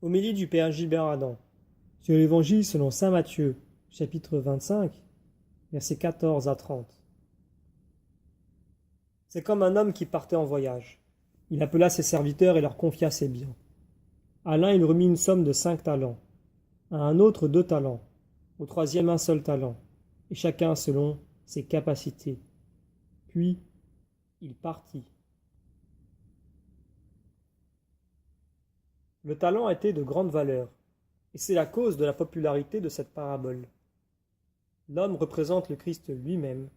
Homélie du Père Gilbert Adam sur l'Évangile selon saint Matthieu, chapitre 25, versets 14 à 30. C'est comme un homme qui partait en voyage. Il appela ses serviteurs et leur confia ses biens. À l'un il remit une somme de 5 talents, à un autre 2 talents, au troisième un seul talent, et chacun selon ses capacités. Puis il partit. Le talent était de grande valeur, et c'est la cause de la popularité de cette parabole. L'homme représente le Christ lui-même.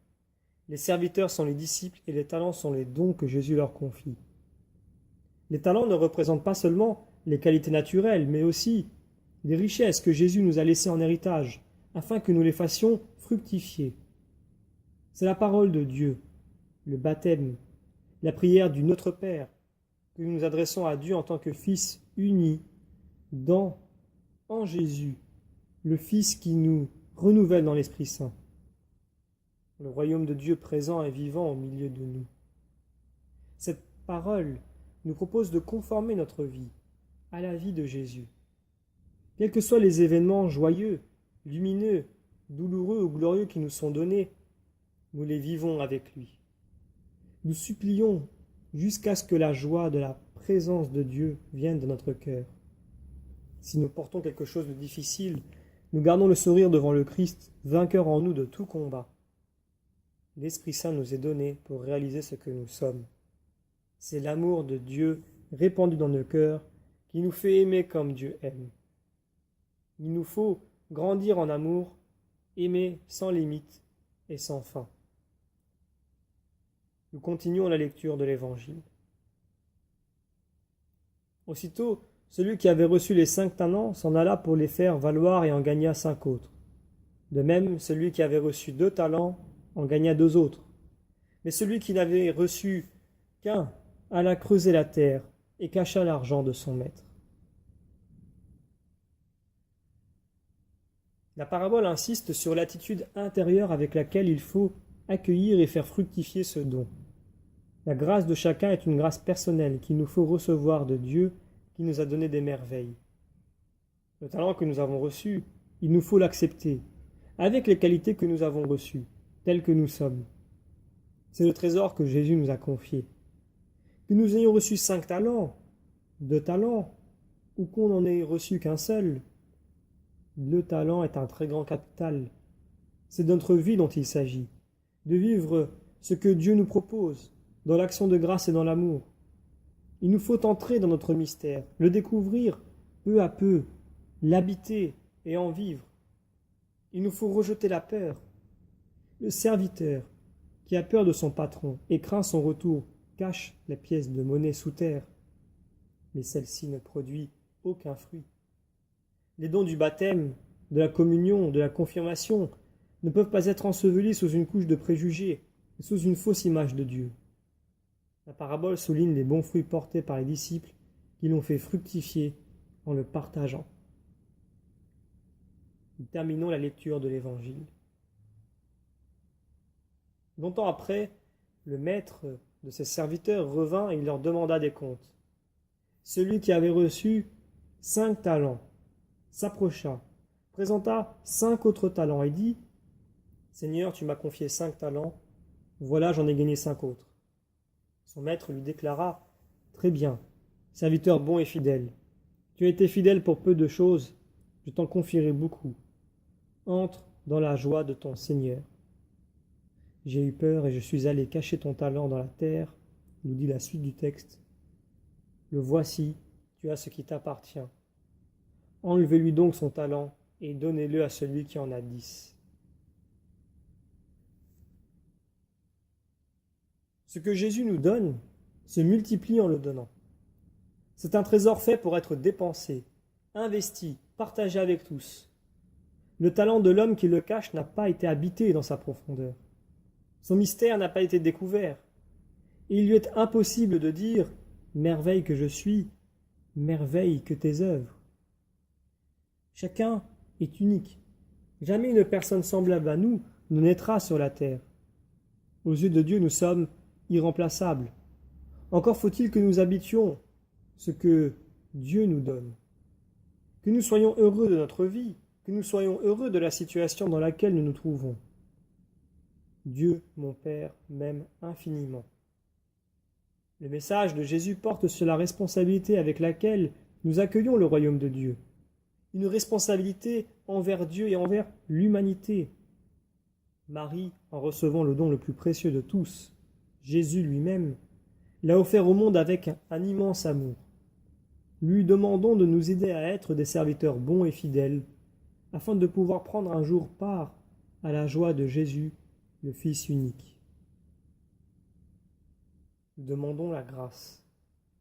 Les serviteurs sont les disciples et les talents sont les dons que Jésus leur confie. Les talents ne représentent pas seulement les qualités naturelles, mais aussi les richesses que Jésus nous a laissées en héritage, afin que nous les fassions fructifier. C'est la parole de Dieu, le baptême, la prière du Notre Père, que nous nous adressons à Dieu en tant que Fils unis en Jésus, le Fils qui nous renouvelle dans l'Esprit Saint. Le royaume de Dieu présent et vivant au milieu de nous. Cette parole nous propose de conformer notre vie à la vie de Jésus. Quels que soient les événements joyeux, lumineux, douloureux ou glorieux qui nous sont donnés, nous les vivons avec lui. Nous supplions jusqu'à ce que la joie de la présence de Dieu vienne dans notre cœur. Si nous portons quelque chose de difficile, nous gardons le sourire devant le Christ, vainqueur en nous de tout combat. L'Esprit Saint nous est donné pour réaliser ce que nous sommes. C'est l'amour de Dieu répandu dans nos cœurs qui nous fait aimer comme Dieu aime. Il nous faut grandir en amour, aimer sans limite et sans fin. Nous continuons la lecture de l'Évangile. Aussitôt, celui qui avait reçu les 5 talents s'en alla pour les faire valoir et en gagna 5 autres. De même, celui qui avait reçu 2 talents en gagna 2 autres. Mais celui qui n'avait reçu qu'un alla creuser la terre et cacha l'argent de son maître. La parabole insiste sur l'attitude intérieure avec laquelle il faut accueillir et faire fructifier ce don. La grâce de chacun est une grâce personnelle qu'il nous faut recevoir de Dieu qui nous a donné des merveilles. Le talent que nous avons reçu, il nous faut l'accepter, avec les qualités que nous avons reçues, telles que nous sommes. C'est le trésor que Jésus nous a confié. Que nous ayons reçu 5 talents, 2 talents, ou qu'on n'en ait reçu qu'un seul, le talent est un très grand capital. C'est de notre vie dont il s'agit, de vivre ce que Dieu nous propose, dans l'action de grâce et dans l'amour. Il nous faut entrer dans notre mystère, le découvrir peu à peu, l'habiter et en vivre. Il nous faut rejeter la peur. Le serviteur qui a peur de son patron et craint son retour cache les pièces de monnaie sous terre, mais celle-ci ne produit aucun fruit. Les dons du baptême, de la communion, de la confirmation ne peuvent pas être ensevelis sous une couche de préjugés et sous une fausse image de Dieu. La parabole souligne les bons fruits portés par les disciples qui l'ont fait fructifier en le partageant. Nous terminons la lecture de l'Évangile. Longtemps après, le maître de ses serviteurs revint et il leur demanda des comptes. Celui qui avait reçu 5 talents s'approcha, présenta 5 autres talents et dit « Seigneur, tu m'as confié 5 talents, voilà j'en ai gagné 5 autres. » Son maître lui déclara « Très bien, serviteur bon et fidèle. Tu as été fidèle pour peu de choses, je t'en confierai beaucoup. Entre dans la joie de ton Seigneur. » J'ai eu peur et je suis allé cacher ton talent dans la terre, nous dit la suite du texte. Le voici, tu as ce qui t'appartient. Enlevez-lui donc son talent et donnez-le à celui qui en a 10. Ce que Jésus nous donne se multiplie en le donnant. C'est un trésor fait pour être dépensé, investi, partagé avec tous. Le talent de l'homme qui le cache n'a pas été habité dans sa profondeur. Son mystère n'a pas été découvert. Et il lui est impossible de dire « Merveille que je suis, merveille que tes œuvres ». Chacun est unique. Jamais une personne semblable à nous ne naîtra sur la terre. Aux yeux de Dieu, nous sommes irremplaçables. Encore faut-il que nous habitions ce que Dieu nous donne. que nous soyons heureux de notre vie, que nous soyons heureux de la situation dans laquelle nous nous trouvons. Dieu, mon Père, m'aime infiniment. Le message de Jésus porte sur la responsabilité avec laquelle nous accueillons le royaume de Dieu. Une responsabilité envers Dieu et envers l'humanité. Marie, en recevant le don le plus précieux de tous, Jésus lui-même, l'a offert au monde avec un immense amour. Lui demandons de nous aider à être des serviteurs bons et fidèles, afin de pouvoir prendre un jour part à la joie de Jésus, le Fils unique. Nous demandons la grâce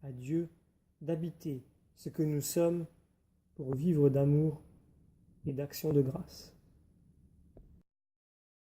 à Dieu d'habiter ce que nous sommes pour vivre d'amour et d'action de grâce.